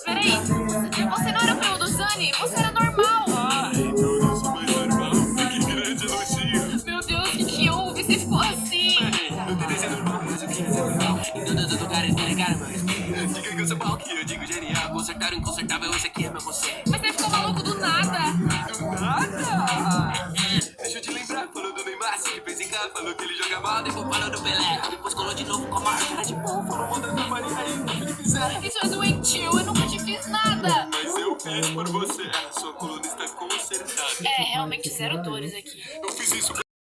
Peraí, você não era o primo do Zani? Você era normal. Então eu sou mais normal. Que grande elogio. Meu Deus, o que que houve? Você ficou assim. Não tem ser normal, mas eu queria ser normal. Em todo lugar entregar mais. Diga que eu sou pau que eu digo genial. Consertar o inconsertável, esse aqui é meu conselho. Mas você ficou maluco do nada. Do nada! Deixa eu te lembrar, falou do Neymar, se ele fez em cá, falou que ele joga mal, depois falou do Pelé, depois colou de novo com a máscara de pau, falou mandando a Maria aí, o que ele quiser. Isso é doentio, eu nunca te fiz nada. Mas eu fiz por você, a sua coluna está consertada. É, realmente zero dores aqui. Eu fiz isso